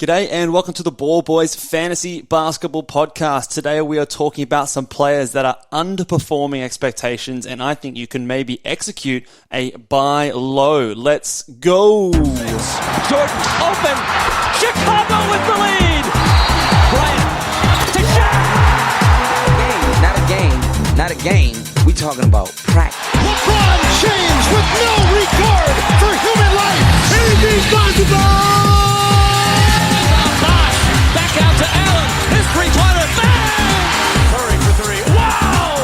G'day and welcome to the Ball Boys Fantasy Basketball Podcast. Today we are talking about some players that are underperforming expectations and I think you can maybe execute a buy low. Let's go! Jordan open! Chicago with the lead! Bryant to Shaq! Not a game. We talking about practice. LeBron James with no regard for human life. Anything's possible! Back out to Allen. His three-pointer. Bang! Curry for three. Wow!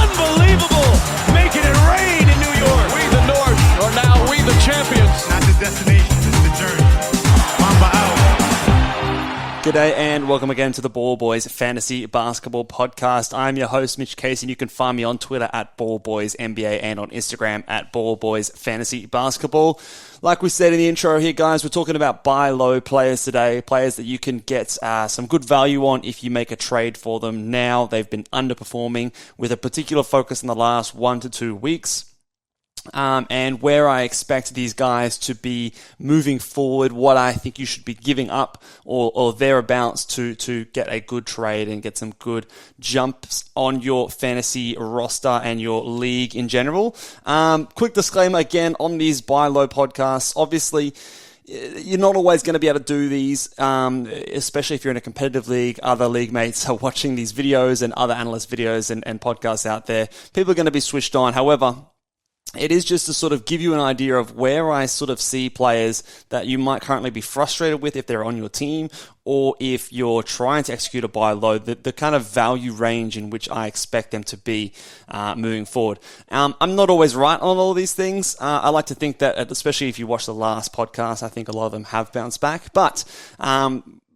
Unbelievable! Making it rain in New York. We the North are now we the champions. Not the destination, it's the journey. Mamba out. G'day and welcome again to the Ball Boys Fantasy Basketball Podcast. I'm your host, Mitch Casey, and you can find me on Twitter at BallBoysNBA and on Instagram at BallBoysFantasyBasketball. Like we said in the intro here, guys, we're talking about buy low players today, players that you can get some good value on if you make a trade for them now. They've been underperforming with a particular focus in the last 1 to 2 weeks. And where I expect these guys to be moving forward, what I think you should be giving up or thereabouts to get a good trade and get some good jumps on your fantasy roster and your league in general. Quick disclaimer again on these buy low podcasts. Obviously, you're not always going to be able to do these, especially if you're in a competitive league. Other league mates are watching these videos and other analyst videos and podcasts out there. People are going to be switched on. However, it is just to sort of give you an idea of where I sort of see players that you might currently be frustrated with if they're on your team or if you're trying to execute a buy low, the kind of value range in which I expect them to be moving forward. I'm not always right on all of these things. I like to think that, especially if you watch the last podcast, I think a lot of them have bounced back. But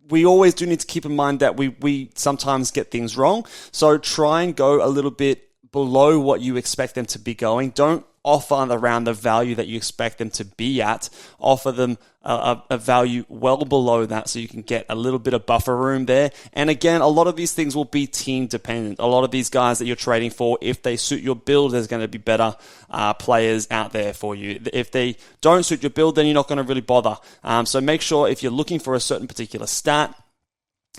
we always do need to keep in mind that we sometimes get things wrong. So try and go a little bit below what you expect them to be going. Don't offer around the value that you expect them to be at. Offer them a value well below that so you can get a little bit of buffer room there. And again, a lot of these things will be team dependent. A lot of these guys that you're trading for, if they suit your build, there's going to be better players out there for you. If they don't suit your build, then you're not going to really bother. So make sure if you're looking for a certain particular stat,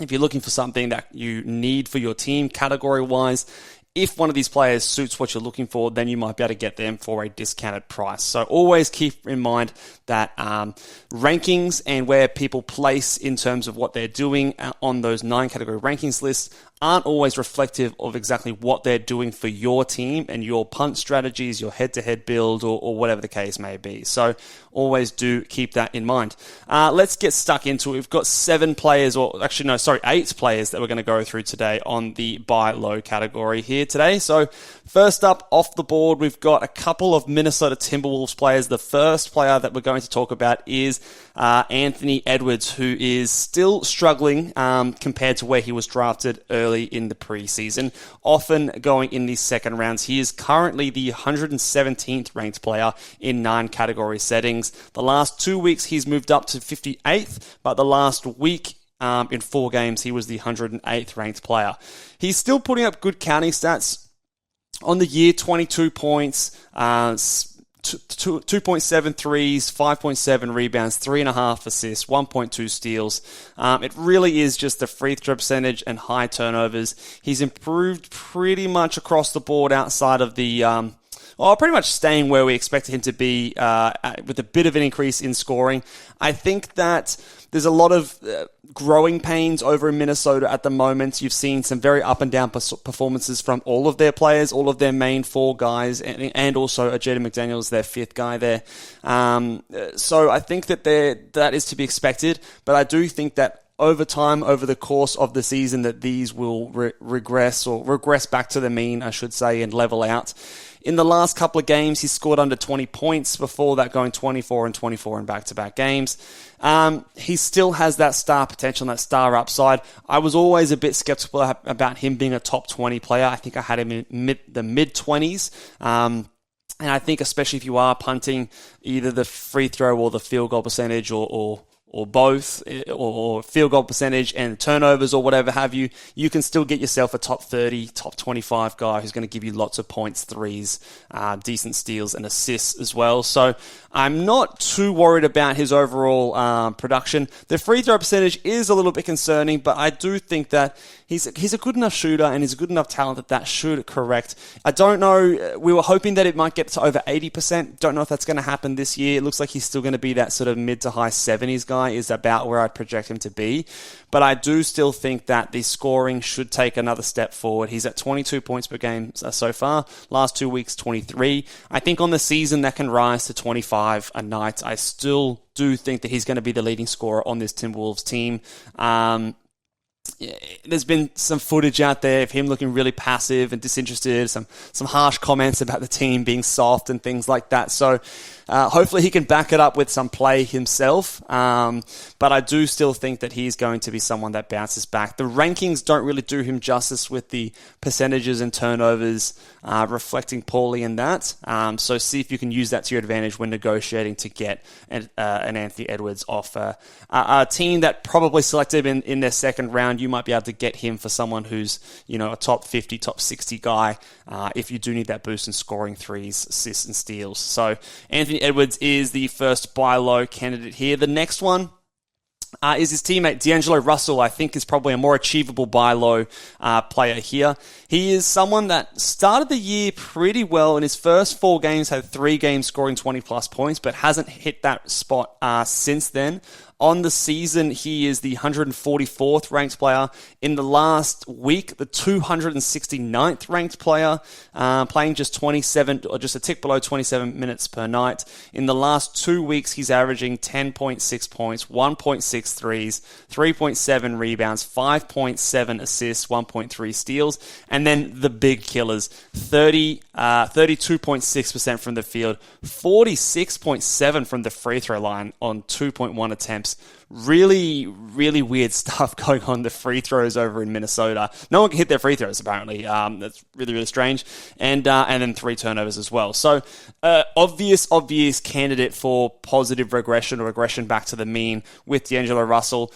if you're looking for something that you need for your team category-wise, if one of these players suits what you're looking for, then you might be able to get them for a discounted price. So always keep in mind that rankings and where people place in terms of what they're doing on those 9 category rankings lists aren't always reflective of exactly what they're doing for your team and your punt strategies, your head-to-head build, or whatever the case may be. So always do keep that in mind. Let's get stuck into it. We've got 8 players that we're going to go through today on the buy low category here today. So first up off the board, we've got a couple of Minnesota Timberwolves players. The first player that we're going to talk about is Anthony Edwards, who is still struggling compared to where he was drafted early in the preseason, often going in the second rounds. He is currently the 117th ranked player in 9 category settings. The last 2 weeks, he's moved up to 58th, but the last week in 4 games, he was the 108th ranked player. He's still putting up good counting stats on the year: 22 points, 2.7 threes, 5.7 rebounds, 3.5 assists, 1.2 steals. It really is just the free throw percentage and high turnovers. He's improved pretty much across the board outside of the pretty much staying where we expected him to be with a bit of an increase in scoring. I think that there's a lot of growing pains over in Minnesota at the moment. You've seen some very up and down performances from all of their players, all of their main 4 guys, and also Jaden McDaniels, their 5th guy there. So I think that that is to be expected, but I do think that over time, over the course of the season, that these will regress back to the mean, I should say, and level out. In the last couple of games, he scored under 20 points, before that going 24 and 24 in back-to-back games. He still has that star potential and that star upside. I was always a bit skeptical about him being a top 20 player. I think I had him in the mid-20s. And I think especially if you are punting either the free throw or the field goal percentage or or both, or field goal percentage and turnovers or whatever have you, you can still get yourself a top 30, top 25 guy who's going to give you lots of points, threes, decent steals and assists as well. So I'm not too worried about his overall production. The free throw percentage is a little bit concerning, but I do think that he's a good enough shooter and he's a good enough talent that should correct. I don't know. We were hoping that it might get to over 80%. Don't know if that's going to happen this year. It looks like he's still going to be that sort of mid to high 70s guy is about where I'd project him to be. But I do still think that the scoring should take another step forward. He's at 22 points per game so far. Last 2 weeks, 23. I think on the season that can rise to 25 a night. I still do think that he's going to be the leading scorer on this Timberwolves team. There's been some footage out there of him looking really passive and disinterested, some harsh comments about the team being soft and things like that. So hopefully he can back it up with some play himself. But I do still think that he's going to be someone that bounces back. The rankings don't really do him justice with the percentages and turnovers reflecting poorly in that. So see if you can use that to your advantage when negotiating to get an Anthony Edwards offer. A team that probably selected him in their second round, you might be able to get him for someone who's, a top 50, top 60 guy if you do need that boost in scoring threes, assists, and steals. So Anthony Edwards is the first buy low candidate here. The next one is his teammate D'Angelo Russell. I think is probably a more achievable buy low player here. He is someone that started the year pretty well. In his first 4 games, had 3 games scoring 20 plus points, but hasn't hit that spot since then. On the season, he is the 144th ranked player. In the last week, the 269th ranked player, playing just 27, or just a tick below 27 minutes per night. In the last 2 weeks, he's averaging 10.6 points, 1.6 threes, 3.7 rebounds, 5.7 assists, 1.3 steals, and then the big killers, 32.6% from the field, 46.7% from the free throw line on 2.1 attempts. Really, really weird stuff going on the free throws over in Minnesota. No one can hit their free throws, apparently. That's really, really strange. And then 3 turnovers as well. So, obvious candidate for positive regression or regression back to the mean with D'Angelo Russell.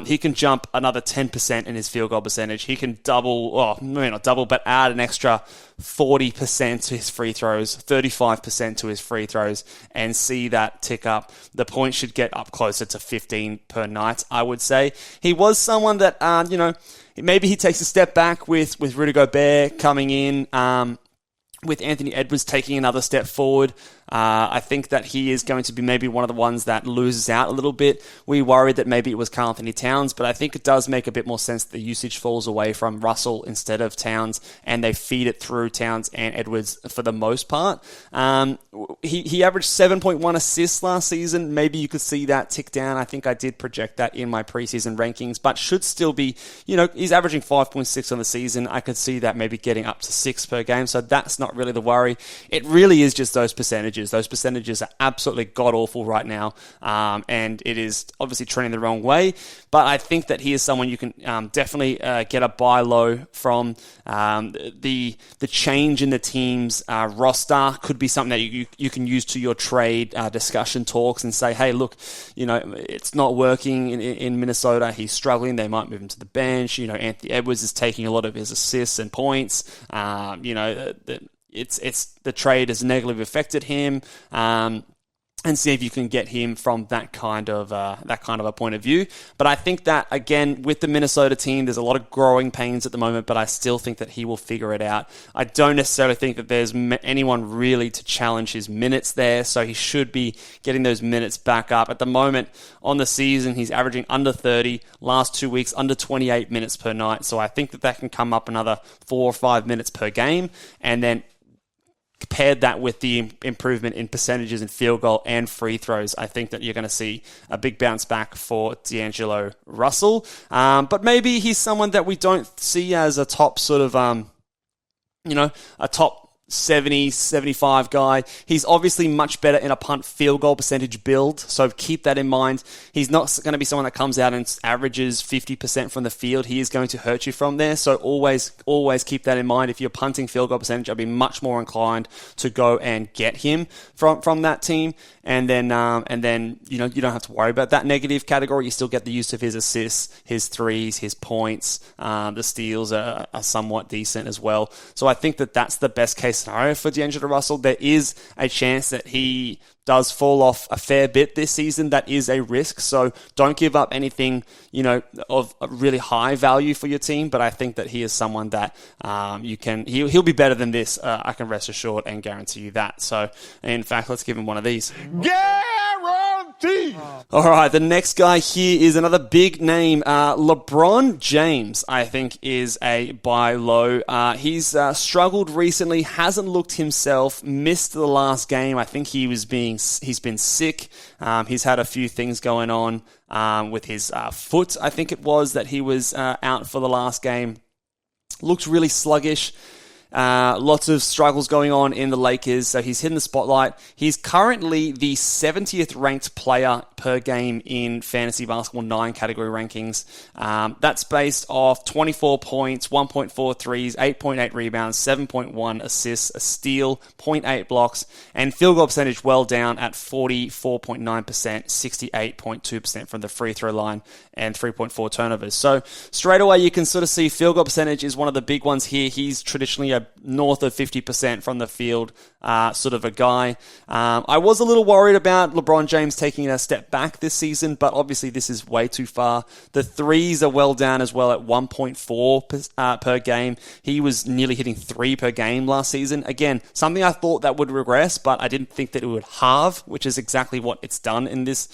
He can jump another 10% in his field goal percentage. He can maybe not double, but add an extra 40% to his free throws, 35% to his free throws, and see that tick up. The points should get up closer to 15 per night, I would say. He was someone that, maybe he takes a step back with Rudy Gobert coming in, with Anthony Edwards taking another step forward. I think that he is going to be maybe one of the ones that loses out a little bit. We worried that maybe it was Karl Anthony Towns, but I think it does make a bit more sense that the usage falls away from Russell instead of Towns, and they feed it through Towns and Edwards for the most part. He averaged 7.1 assists last season. Maybe you could see that tick down. I think I did project that in my preseason rankings, but should still be, he's averaging 5.6 on the season. I could see that maybe getting up to 6 per game, so that's not really the worry. It really is just those percentages. Those percentages are absolutely god-awful right now, and it is obviously trending the wrong way, but I think that he is someone you can definitely get a buy low from. The change in the team's roster could be something that you can use to your trade discussion talks and say, hey, look, it's not working in Minnesota. He's struggling. They might move him to the bench. Anthony Edwards is taking a lot of his assists and points. It's the trade has negatively affected him, and see if you can get him from that kind of a point of view. But I think that, again, with the Minnesota team, there's a lot of growing pains at the moment, but I still think that he will figure it out. I don't necessarily think that there's anyone really to challenge his minutes there, so he should be getting those minutes back up. At the moment, on the season, he's averaging under 30, last 2 weeks, under 28 minutes per night, so I think that can come up another 4 or 5 minutes per game, and then paired that with the improvement in percentages in field goal and free throws, I think that you're going to see a big bounce back for D'Angelo Russell. But maybe he's someone that we don't see as a top sort of, a top 70, 75 guy. He's obviously much better in a punt field goal percentage build, so keep that in mind. He's not going to be someone that comes out and averages 50% from the field. He is going to hurt you from there, so always keep that in mind. If you're punting field goal percentage, I'd be much more inclined to go and get him from that team. And then you don't have to worry about that negative category. You still get the use of his assists, his threes, his points. The steals are somewhat decent as well. So I think that's the best case scenario for D'Angelo Russell. There is a chance that he does fall off a fair bit this season. That is a risk. So don't give up anything, of a really high value for your team. But I think that he is someone that he'll be better than this. I can rest assured and guarantee you that. So in fact, let's give him one of these. Guarantee. All right, the next guy here is another big name. LeBron James, I think, is a buy low. He's struggled recently, hasn't looked himself, missed the last game. I think he's been sick. He's had a few things going on with his foot. I think it was that he was out for the last game. Looked really sluggish. Lots of struggles going on in the Lakers, so he's hitting the spotlight. He's currently the 70th ranked player per game in fantasy basketball 9 category rankings. That's based off 24 points, 1.4 threes, 8.8 rebounds, 7.1 assists, a steal, 0.8 blocks, and field goal percentage well down at 44.9%, 68.2% from the free throw line, and 3.4 turnovers. So straight away you can sort of see field goal percentage is one of the big ones here. He's traditionally a north of 50% from the field sort of a guy. I was a little worried about LeBron James taking a step back this season, but obviously this is way too far. The threes are well down as well at 1.4 per game. He was nearly hitting 3 per game last season. Again, something I thought that would regress, but I didn't think that it would halve, which is exactly what it's done in this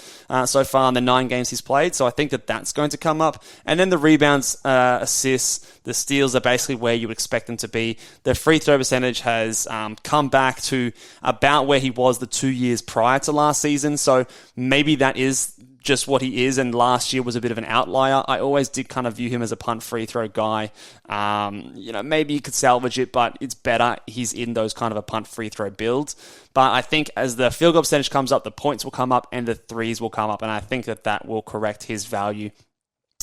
so far in the 9 games he's played. So I think that's going to come up. And then the rebounds, assists, the steals are basically where you would expect them to be. The free throw percentage has come back to about where he was the 2 years prior to last season. So maybe that is just what he is, and last year was a bit of an outlier. I always did kind of view him as a punt free throw guy. Maybe you could salvage it, but it's better he's in those kind of a punt free throw builds. But I think as the field goal percentage comes up, the points will come up and the threes will come up, and I think that will correct his value.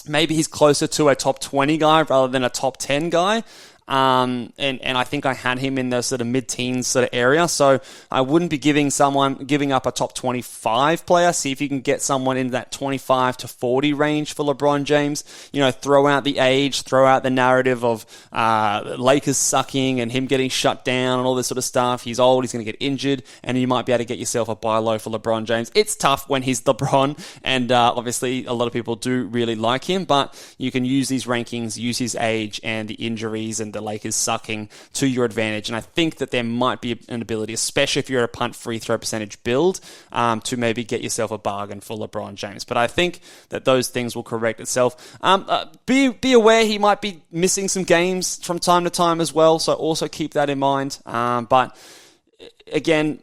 Maybe he's closer to a top 20 guy rather than a top 10 guy. And I think I had him in the sort of mid-teens sort of area. So I wouldn't be giving up a top 25 player. See if you can get someone in that 25 to 40 range for LeBron James. Throw out the age, throw out the narrative of Lakers sucking and him getting shut down and all this sort of stuff. He's old, he's going to get injured, and you might be able to get yourself a buy low for LeBron James. It's tough when he's LeBron, and obviously a lot of people do really like him, but you can use these rankings, use his age and the injuries and the Lakers sucking to your advantage. And I think that there might be an ability, especially if you're a punt free throw percentage build, to maybe get yourself a bargain for LeBron James. But I think that those things will correct itself. Be aware he might be missing some games from time to time as well, so also keep that in mind. But again,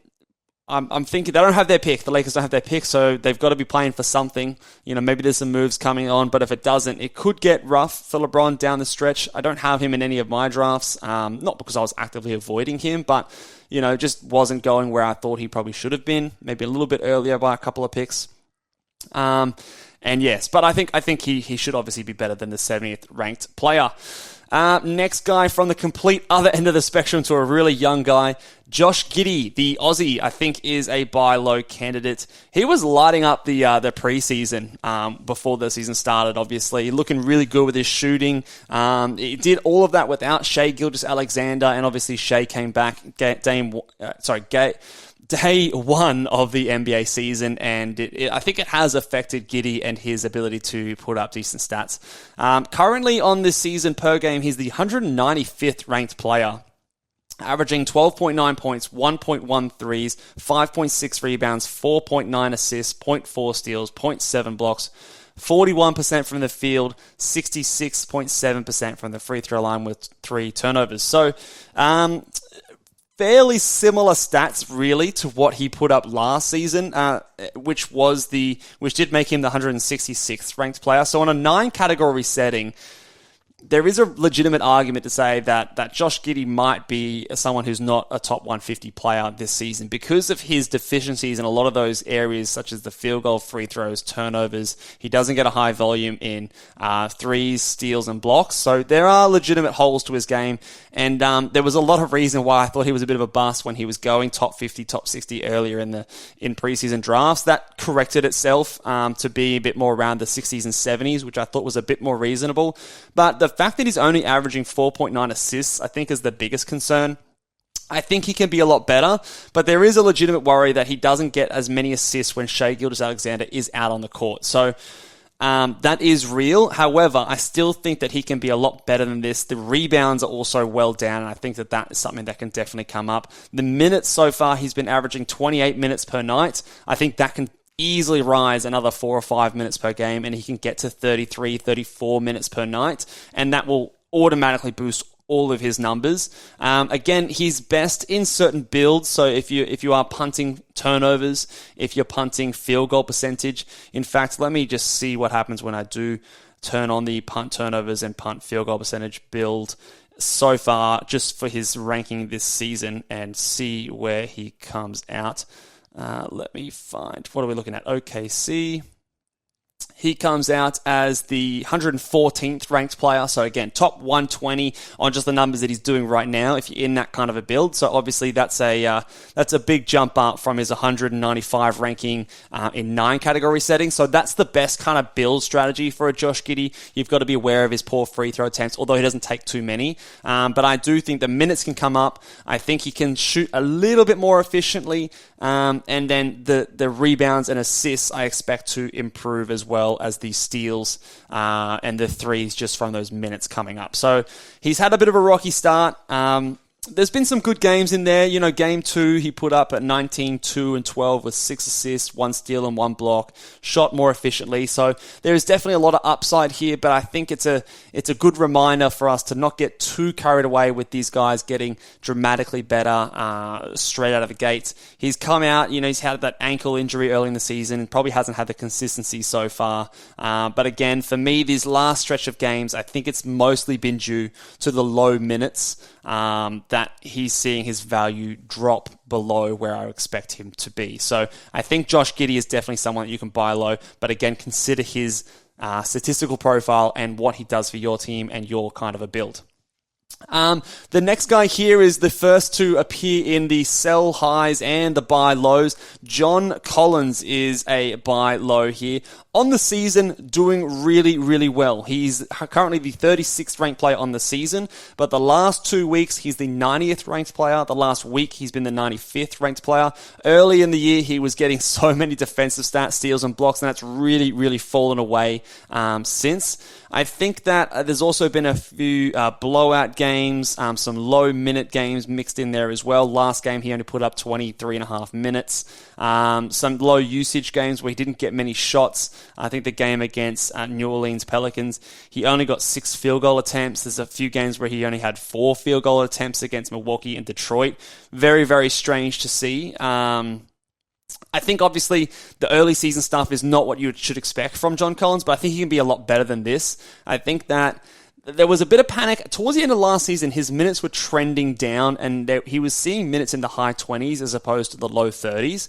I'm thinking they don't have their pick. The Lakers don't have their pick, so they've got to be playing for something. Maybe there's some moves coming on, but if it doesn't, it could get rough for LeBron down the stretch. I don't have him in any of my drafts, not because I was actively avoiding him, but just wasn't going where I thought he probably should have been. Maybe a little bit earlier by a couple of picks. And yes, but I think he should obviously be better than the 70th ranked player. Next guy from the complete other end of the spectrum to a really young guy, Josh Giddey, the Aussie, I think is a buy low candidate. He was lighting up the preseason before the season started, obviously. Looking really good with his shooting. He did all of that without Shai Gilgeous-Alexander, and obviously Shai came back day one of the NBA season, and I think it has affected Giddey and his ability to put up decent stats. Currently on this season per game, he's the 195th ranked player, averaging 12.9 points, 1.1 threes, 5.6 rebounds, 4.9 assists, 0.4 steals, 0.7 blocks, 41% from the field, 66.7% from the free throw line with 3 turnovers. So, fairly similar stats, really, to what he put up last season, which did make him the 166th ranked player. So on a 9-category setting, there is a legitimate argument to say that Josh Giddey might be someone who's not a top 150 player this season because of his deficiencies in a lot of those areas, such as the field goal, free throws, turnovers. He doesn't get a high volume in threes, steals, and blocks. So there are legitimate holes to his game. And there was a lot of reason why I thought he was a bit of a bust when he was going top 50, top 60 earlier in preseason drafts. That corrected itself to be a bit more around the 60s and 70s, which I thought was a bit more reasonable. But the fact that he's only averaging 4.9 assists, I think, is the biggest concern. I think he can be a lot better, but there is a legitimate worry that he doesn't get as many assists when Shai Gilgeous-Alexander is out on the court. So that is real. However, I still think that he can be a lot better than this. The rebounds are also well down, and I think that is something that can definitely come up. The minutes so far, he's been averaging 28 minutes per night. I think that can easily rise another 4 or 5 minutes per game, and he can get to 33, 34 minutes per night, and that will automatically boost all of his numbers. Again, he's best in certain builds. So if you are punting turnovers, if you're punting field goal percentage. In fact, let me just see what happens when I do turn on the punt turnovers and punt field goal percentage build so far, just for his ranking this season, and see where he comes out. Let me find, what are we looking at? OKC. He comes out as the 114th ranked player. So again, top 120 on just the numbers that he's doing right now, if you're in that kind of a build. So obviously that's a big jump up from his 195 ranking in 9 category settings. So that's the best kind of build strategy for a Josh Giddey. You've got to be aware of his poor free throw attempts, although he doesn't take too many. But I do think the minutes can come up. I think he can shoot a little bit more efficiently. And then the rebounds and assists I expect to improve as well as the steals and the threes just from those minutes coming up. So he's had a bit of a rocky start. There's been some good games in there. You know, game 2, he put up at 19, 2, and 12 with 6 assists, 1 steal, and 1 block. Shot more efficiently. So there is definitely a lot of upside here, but I think it's a good reminder for us to not get too carried away with these guys getting dramatically better straight out of the gates. He's come out, he's had that ankle injury early in the season and probably hasn't had the consistency so far. But again, for me, this last stretch of games, I think it's mostly been due to the low minutes that he's seeing his value drop below where I expect him to be. So I think Josh Giddey is definitely someone that you can buy low, but again, consider his statistical profile and what he does for your team and your kind of a build. The next guy here is the first to appear in the sell highs and the buy lows. John Collins is a buy low here. On the season, doing really, really well. He's currently the 36th ranked player on the season, but the last 2 weeks, he's the 90th ranked player. The last week, he's been the 95th ranked player. Early in the year, he was getting so many defensive stats, steals, and blocks, and that's really, really fallen away since. I think that there's also been a few blowout games, some low-minute games mixed in there as well. Last game, he only put up 23.5 minutes. Some low-usage games where he didn't get many shots. I think the game against New Orleans Pelicans, he only got 6 field goal attempts. There's a few games where he only had 4 field goal attempts against Milwaukee and Detroit. Very, very strange to see. I think, obviously, the early season stuff is not what you should expect from John Collins, but I think he can be a lot better than this. I think that there was a bit of panic. Towards the end of last season, his minutes were trending down, and he was seeing minutes in the high 20s as opposed to the low 30s.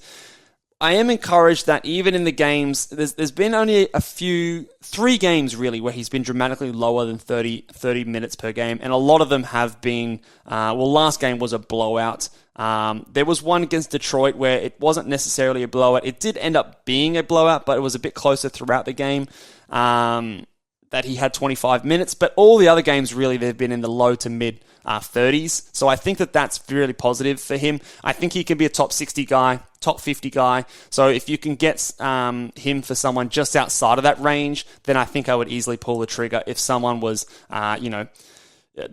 I am encouraged that even in the games, there's been only 3 games really where he's been dramatically lower than 30 minutes per game, and a lot of them have been, last game was a blowout. There was one against Detroit where it wasn't necessarily a blowout. It did end up being a blowout, but it was a bit closer throughout the game. That he had 25 minutes, but all the other games really, they've been in the low to mid 30s. So I think that that's really positive for him. I think he can be a top 60 guy, top 50 guy. So if you can get him for someone just outside of that range, then I think I would easily pull the trigger. If someone was,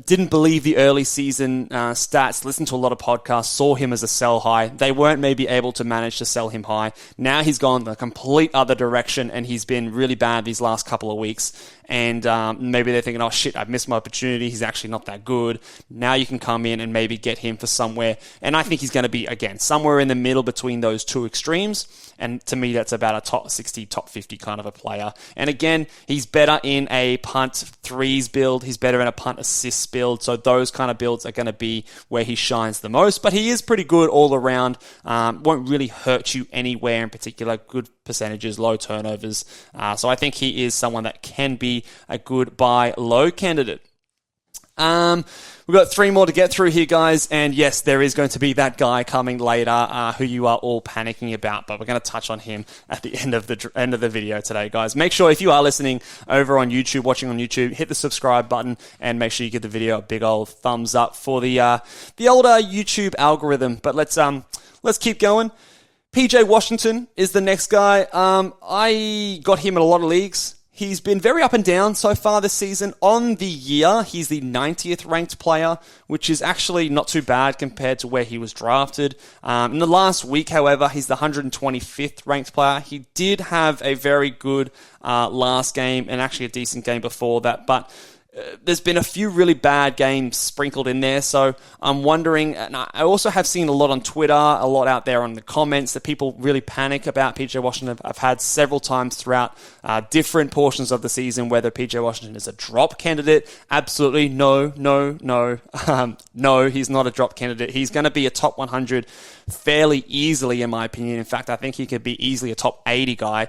didn't believe the early season stats, listened to a lot of podcasts, saw him as a sell high. They weren't maybe able to manage to sell him high. Now he's gone the complete other direction, and he's been really bad these last couple of weeks. And maybe they're thinking, oh shit, I've missed my opportunity. He's actually not that good. Now you can come in and maybe get him for somewhere. And I think he's going to be, again, somewhere in the middle between those two extremes. And to me, that's about a top 60, top 50 kind of a player. And again, he's better in a punt threes build. He's better in a punt assists build. So those kind of builds are going to be where he shines the most. But he is pretty good all around. Won't really hurt you anywhere in particular. Good percentages, low turnovers. So I think he is someone that can be a good buy low candidate. We've got 3 more to get through here, guys, and yes, there is going to be that guy coming later who you are all panicking about, but we're going to touch on him at the end of the video today, guys. Make sure if you are listening over on YouTube, watching on YouTube, hit the subscribe button and make sure you give the video a big old thumbs up for the older YouTube algorithm. But let's keep going. PJ Washington is the next guy. I got him in a lot of leagues. He's been very up and down so far this season. On the year, he's the 90th ranked player, which is actually not too bad compared to where he was drafted. In the last week, however, he's the 125th ranked player. He did have a very good last game and actually a decent game before that, but there's been a few really bad games sprinkled in there, so I'm wondering, and I also have seen a lot on Twitter, a lot out there on the comments, that people really panic about PJ Washington. I've had several times throughout different portions of the season whether PJ Washington is a drop candidate. Absolutely no. No, he's not a drop candidate. He's going to be a top 100 fairly easily, in my opinion. In fact, I think he could be easily a top 80 guy.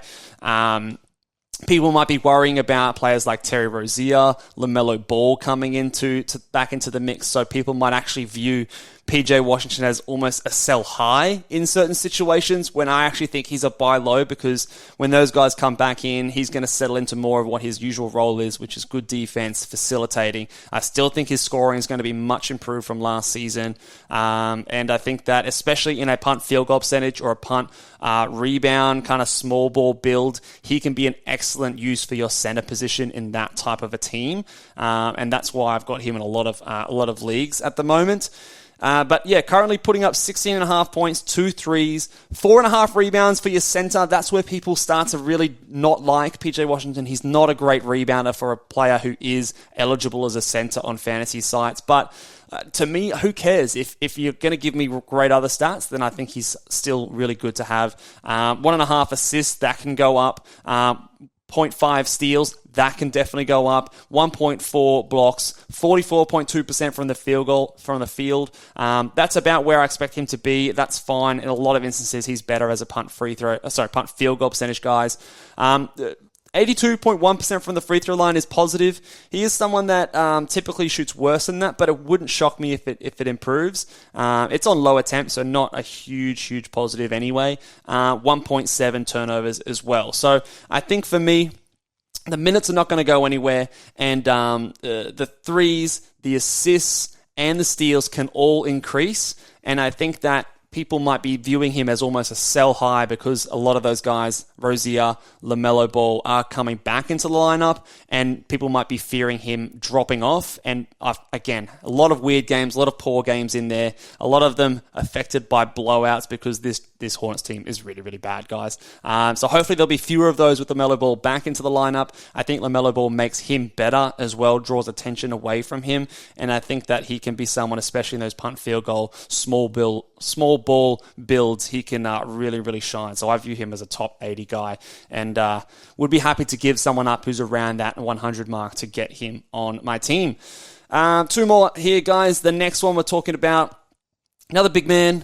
People might be worrying about players like Terry Rozier, LaMelo Ball coming back into the mix, so people might actually view PJ Washington as almost a sell high in certain situations, when I actually think he's a buy low, because when those guys come back in, he's going to settle into more of what his usual role is, which is good defense, facilitating. I still think his scoring is going to be much improved from last season, and I think that especially in a punt field goal percentage or a punt rebound kind of small ball build, he can be an excellent use for your center position in that type of a team, and that's why I've got him in a lot of leagues at the moment. But yeah, currently putting up 16.5 points, 2 threes, 4.5 rebounds for your center. That's where people start to really not like PJ Washington. He's not a great rebounder for a player who is eligible as a center on fantasy sites. But to me, who cares? If you're going to give me great other stats, then I think he's still really good to have. 1.5 assists, that can go up. 0.5 steals, that can definitely go up. 1.4 blocks, 44.2% from the field. That's about where I expect him to be. That's fine. In a lot of instances, he's better as a punt field goal percentage, guys. 82.1% from the free throw line is positive. He is someone that typically shoots worse than that, but it wouldn't shock me if it improves. It's on low attempts, so not a huge positive anyway. 1.7 turnovers as well. So I think for me, the minutes are not going to go anywhere, and the threes, the assists, and the steals can all increase, and I think that people might be viewing him as almost a sell high because a lot of those guys, Rozier, LaMelo Ball, are coming back into the lineup, and people might be fearing him dropping off. And again, a lot of weird games, a lot of poor games in there, a lot of them affected by blowouts because this Hornets team is really bad, guys. So hopefully there'll be fewer of those with LaMelo Ball back into the lineup. I think LaMelo Ball makes him better as well, draws attention away from him, and I think that he can be someone, especially in those punt field goal, small ball builds, he can really shine. So I view him as a top 80 guy, and would be happy to give someone up who's around that 100 mark to get him on my team. 2 more here, guys. The next one we're talking about, another big man.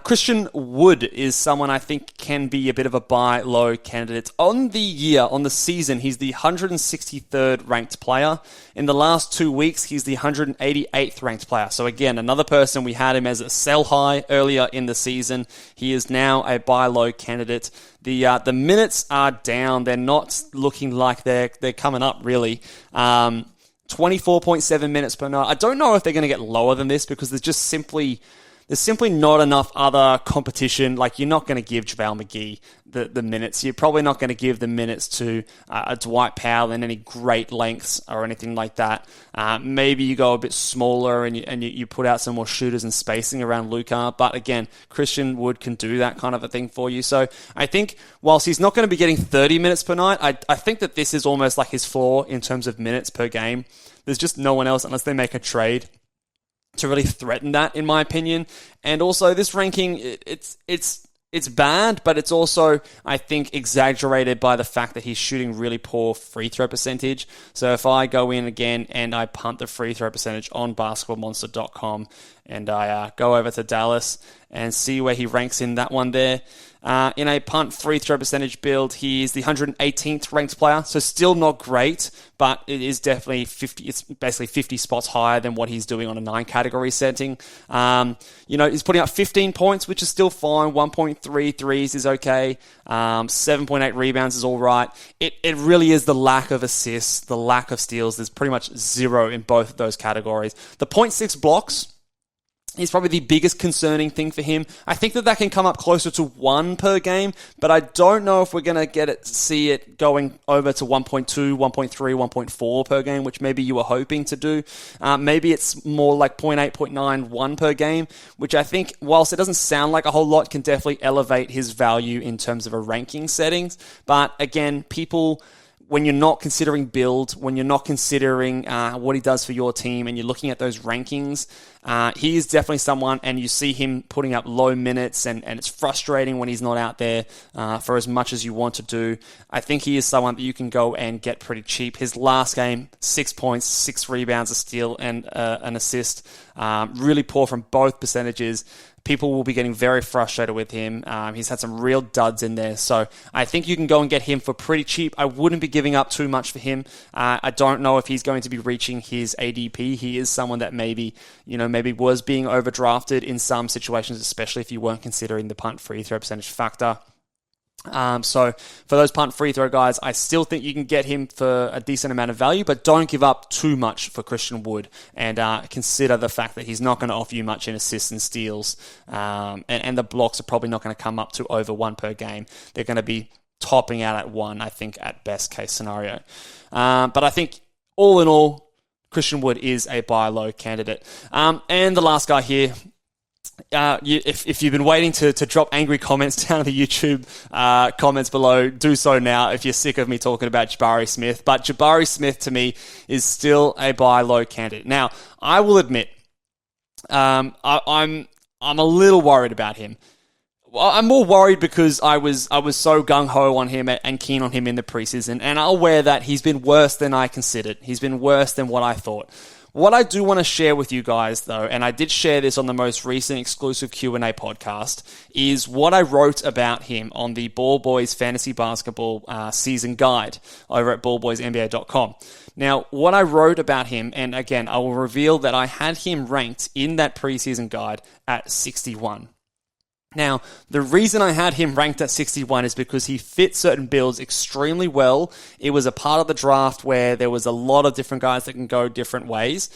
Christian Wood is someone I think can be a bit of a buy low candidate. On the season, he's the 163rd ranked player. In the last 2 weeks, he's the 188th ranked player. So again, another person, we had him as a sell high earlier in the season. He is now a buy low candidate. The minutes are down. They're not looking like they're coming up really. 24.7 minutes per night. I don't know if they're going to get lower than this because there's just simply there's simply not enough other competition. Like, you're not going to give JaVale McGee the minutes. You're probably not going to give the minutes to a Dwight Powell in any great lengths or anything like that. Maybe you go a bit smaller and you put out some more shooters and spacing around Luka. But again, Christian Wood can do that kind of a thing for you. So I think whilst he's not going to be getting 30 minutes per night, I think that this is almost like his floor in terms of minutes per game. There's just no one else, unless they make a trade, to really threaten that, in my opinion. And also, this ranking, it's bad, but it's also, I think, exaggerated by the fact that he's shooting really poor free throw percentage. So if I go in again and I punt the free throw percentage on basketballmonster.com and I go over to Dallas and see where he ranks in that one there, in a punt free throw percentage build, he is the 118th ranked player, so still not great, but it is definitely 50. It's basically 50 spots higher than what he's doing on a 9 category setting. He's putting up 15 points, which is still fine. 1.3 threes is okay. 7.8 rebounds is all right. It really is the lack of assists, the lack of steals. There's pretty much zero in both of those categories. The 0.6 blocks is probably the biggest concerning thing for him. I think that can come up closer to 1 per game, but I don't know if we're going to see it going over to 1.2, 1.3, 1.4 per game, which maybe you were hoping to do. Maybe it's more like 0.8, 0.9, 1 per game, which I think, whilst it doesn't sound like a whole lot, can definitely elevate his value in terms of a ranking settings. But again, people, when you're not considering build, when you're not considering what he does for your team, and you're looking at those rankings, he is definitely someone, and you see him putting up low minutes, and it's frustrating when he's not out there for as much as you want to do. I think he is someone that you can go and get pretty cheap. His last game, 6 points, 6 rebounds, a steal, and an assist. Really poor from both percentages. People will be getting very frustrated with him. He's had some real duds in there. So I think you can go and get him for pretty cheap. I wouldn't be giving up too much for him. I don't know if he's going to be reaching his ADP. He is someone that maybe was being overdrafted in some situations, especially if you weren't considering the punt free throw percentage factor. So for those punt free throw guys, I still think you can get him for a decent amount of value, but don't give up too much for Christian Wood, and consider the fact that he's not going to offer you much in assists and steals, and the blocks are probably not going to come up to over 1 per game. They're going to be topping out at 1, I think, at best case scenario. But I think all in all, Christian Wood is a buy low candidate. And the last guy here, if you've been waiting to drop angry comments down in the YouTube comments below, do so now if you're sick of me talking about Jabari Smith. But Jabari Smith, to me, is still a buy low candidate. Now, I will admit, I'm a little worried about him. Well, I'm more worried because I was so gung-ho on him and keen on him in the preseason, and I'll aware that he's been worse than I considered. He's been worse than what I thought. What I do want to share with you guys, though, and I did share this on the most recent exclusive Q&A podcast, is what I wrote about him on the Ball Boys Fantasy Basketball season guide over at ballboysnba.com. Now, what I wrote about him, and again, I will reveal that I had him ranked in that preseason guide at 61. Now, the reason I had him ranked at 61 is because he fit certain builds extremely well. It was a part of the draft where there was a lot of different guys that can go different ways.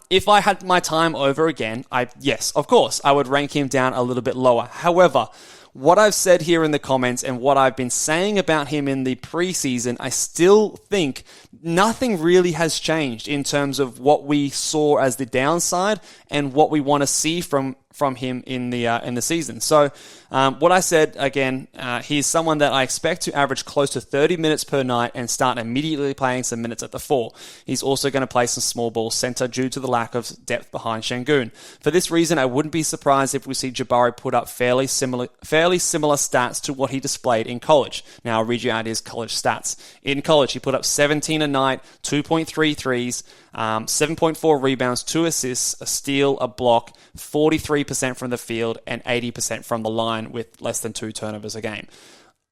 If I had my time over again, yes, of course, I would rank him down a little bit lower. However, what I've said here in the comments and what I've been saying about him in the preseason, I still think nothing really has changed in terms of what we saw as the downside and what we want to see from him in the season. So what I said, again, he's someone that I expect to average close to 30 minutes per night and start immediately playing some minutes at the 4. He's also going to play some small ball center due to the lack of depth behind Şengün. For this reason, I wouldn't be surprised if we see Jabari put up fairly similar stats to what he displayed in college. Now, I'll read you out his college stats. In college, he put up 17 a night, 2.3 threes, 7.4 rebounds, 2 assists, a steal, a block, 43% from the field, and 80% from the line with less than 2 turnovers a game.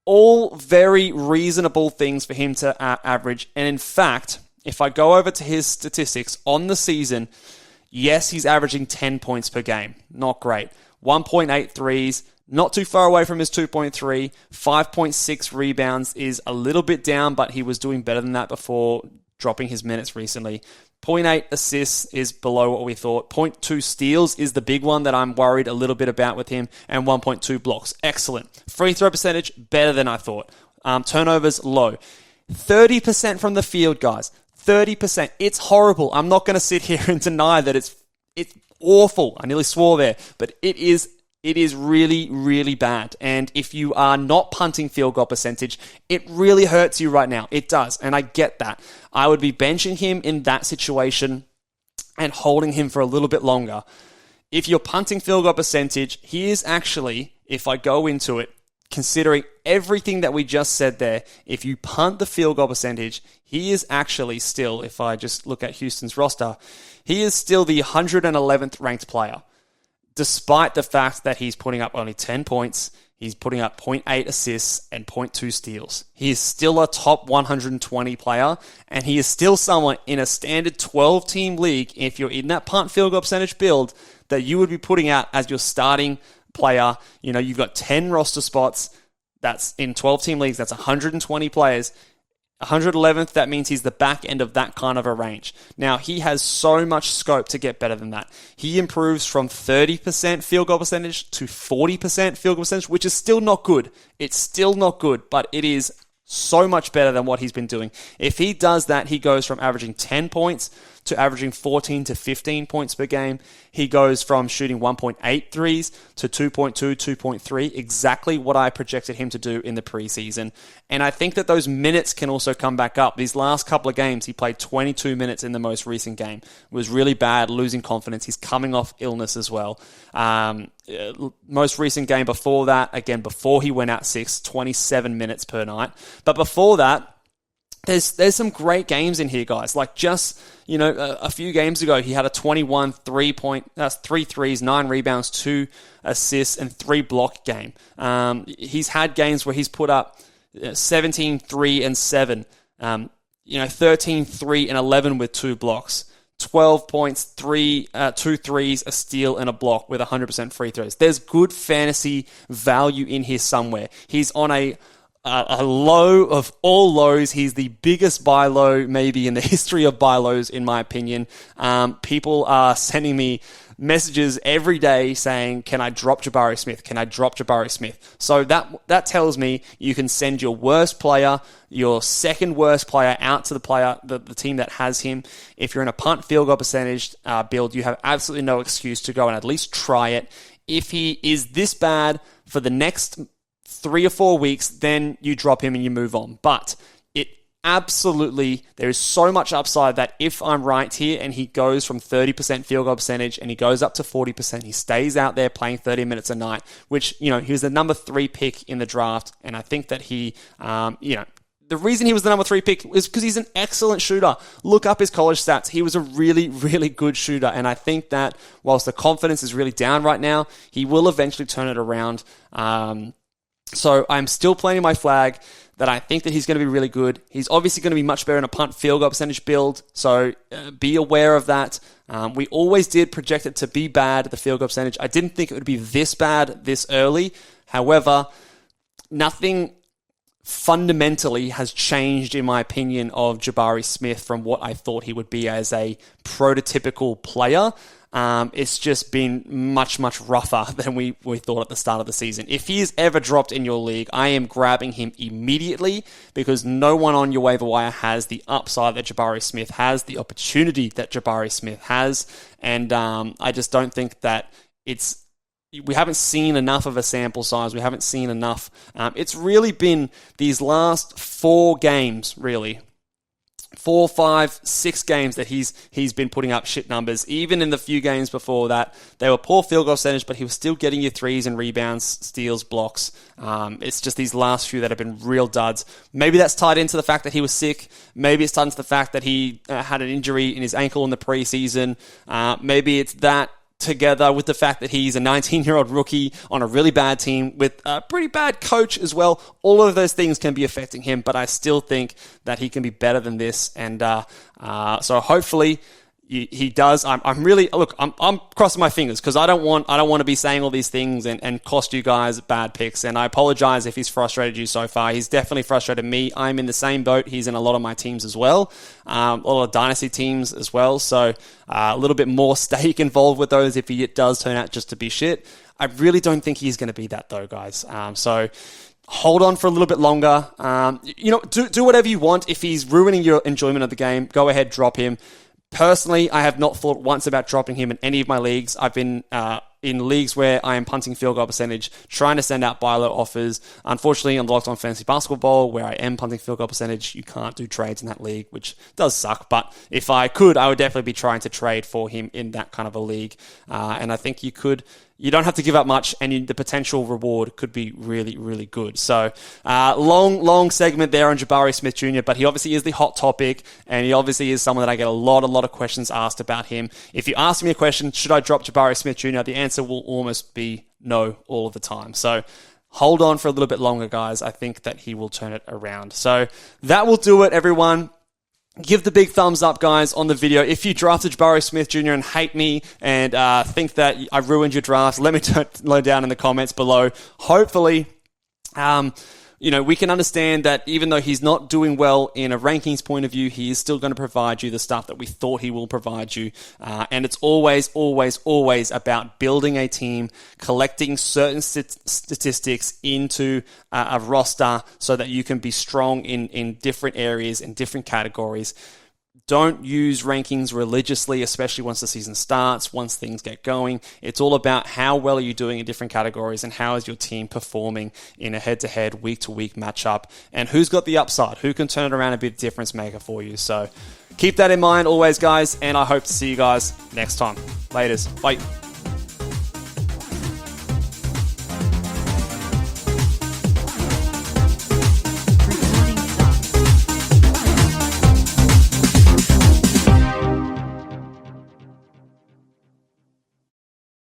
All very reasonable things for him to average. And in fact, if I go over to his statistics on the season, yes, he's averaging 10 points per game. Not great. 1.8 threes, not too far away from his 2.3. 5.6 rebounds is a little bit down, but he was doing better than that before. dropping his minutes recently. 0.8 assists is below what we thought. 0.2 steals is the big one that I'm worried a little bit about with him. And 1.2 blocks. Excellent. Free throw percentage, better than I thought. Turnovers, low. 30% from the field, guys. 30%. It's horrible. I'm not going to sit here and deny that it's awful. I nearly swore there. But it is really, really bad. And if you are not punting field goal percentage, it really hurts you right now. It does. And I get that. I would be benching him in that situation and holding him for a little bit longer. If you're punting field goal percentage, he is actually, if I go into it, considering everything that we just said there, if you punt the field goal percentage, he is actually still, if I just look at Houston's roster, he is still the 111th ranked player. Despite the fact that he's putting up only 10 points, he's putting up 0.8 assists and 0.2 steals. He is still a top 120 player, and he is still someone in a standard 12-team league, if you're in that punt field goal percentage build, that you would be putting out as your starting player. You know, you've got 10 roster spots. That's in 12-team leagues. That's 120 players. 111th, that means he's the back end of that kind of a range. Now, he has so much scope to get better than that. He improves from 30% field goal percentage to 40% field goal percentage, which is still not good. It's still not good, but it is so much better than what he's been doing. If he does that, he goes from averaging 10 points to averaging 14 to 15 points per game. He goes from shooting 1.8 threes to 2.2, 2.3, exactly what I projected him to do in the preseason. And I think that those minutes can also come back up. These last couple of games, he played 22 minutes in the most recent game. It was really bad, losing confidence. He's coming off illness as well. Most recent game before that, again, before he went out 27 minutes per night. But before that, there's some great games in here, guys. Like just, a few games ago, he had a 21 3 threes, 9 rebounds, 2 assists, and 3 block game. He's had games where he's put up 17, 3, and 7. 13, 3, and 11 with 2 blocks. 12 points, 2 threes, a steal, and a block with 100% free throws. There's good fantasy value in here somewhere. He's on a low of all lows. He's the biggest buy low maybe in the history of buy lows, in my opinion. People are sending me messages every day saying, can I drop Jabari Smith? Can I drop Jabari Smith? So that tells me you can send your worst player, your second worst player out to the team that has him. If you're in a punt field goal percentage build, you have absolutely no excuse to go and at least try it. If he is this bad for the next 3 or 4 weeks, then you drop him and you move on. But absolutely, there is so much upside that if I'm right here and he goes from 30% field goal percentage and he goes up to 40%, he stays out there playing 30 minutes a night, which, he was the number 3 pick in the draft. And I think that he, the reason he was the number 3 pick is because he's an excellent shooter. Look up his college stats. He was a really, really good shooter. And I think that whilst the confidence is really down right now, he will eventually turn it around. So I'm still planting my flag that I think that he's going to be really good. He's obviously going to be much better in a punt field goal percentage build, so be aware of that. We always did project it to be bad, the field goal percentage. I didn't think it would be this bad this early. However, nothing fundamentally has changed, in my opinion, of Jabari Smith from what I thought he would be as a prototypical player. It's just been much, much rougher than we thought at the start of the season. If he is ever dropped in your league, I am grabbing him immediately because no one on your waiver wire has the upside that Jabari Smith has, the opportunity that Jabari Smith has, and I just don't think that we haven't seen enough of a sample size. We haven't seen enough. It's really been these last 4 games, really. 4, 5, 6 games that he's been putting up shit numbers. Even in the few games before that, they were poor field goal percentage, but he was still getting you threes and rebounds, steals, blocks. It's just these last few that have been real duds. Maybe that's tied into the fact that he was sick. Maybe it's tied into the fact that he had an injury in his ankle in the preseason. Maybe it's that together with the fact that he's a 19-year-old rookie on a really bad team with a pretty bad coach as well. All of those things can be affecting him, but I still think that he can be better than this. And so hopefully, he does. I'm really I'm crossing my fingers because I don't want to be saying all these things and cost you guys bad picks. And I apologize if he's frustrated you so far. He's definitely frustrated me. I'm in the same boat. He's in a lot of my teams as well, a lot of dynasty teams as well. So a little bit more stake involved with those if he does turn out just to be shit. I really don't think he's going to be that though, guys. So hold on for a little bit longer. Do whatever you want. If he's ruining your enjoyment of the game, go ahead, drop him. Personally, I have not thought once about dropping him in any of my leagues. I've been in leagues where I am punting field goal percentage, trying to send out buy low offers. Unfortunately, on the Locked On Fantasy Basketball Bowl, where I am punting field goal percentage, you can't do trades in that league, which does suck. But if I could, I would definitely be trying to trade for him in that kind of a league. And I think you could. You don't have to give up much, and the potential reward could be really, really good. So, long segment there on Jabari Smith Jr., but he obviously is the hot topic, and he obviously is someone that I get a lot of questions asked about him. If you ask me a question, should I drop Jabari Smith Jr., the answer will almost be no all of the time. So, hold on for a little bit longer, guys. I think that he will turn it around. So, that will do it, everyone. Give the big thumbs up, guys, on the video. If you drafted Jabari Smith Jr. and hate me and think that I ruined your draft, let me know down in the comments below. Hopefully, we can understand that even though he's not doing well in a rankings point of view, he is still going to provide you the stuff that we thought he will provide you. And it's always about building a team, collecting certain statistics into a roster so that you can be strong in different areas, in different categories. Don't use rankings religiously, especially once the season starts, once things get going. It's all about how well are you doing in different categories and how is your team performing in a head-to-head, week-to-week matchup, and who's got the upside, who can turn it around and be a difference maker for you. So keep that in mind always, guys, and I hope to see you guys next time. Laters. Bye.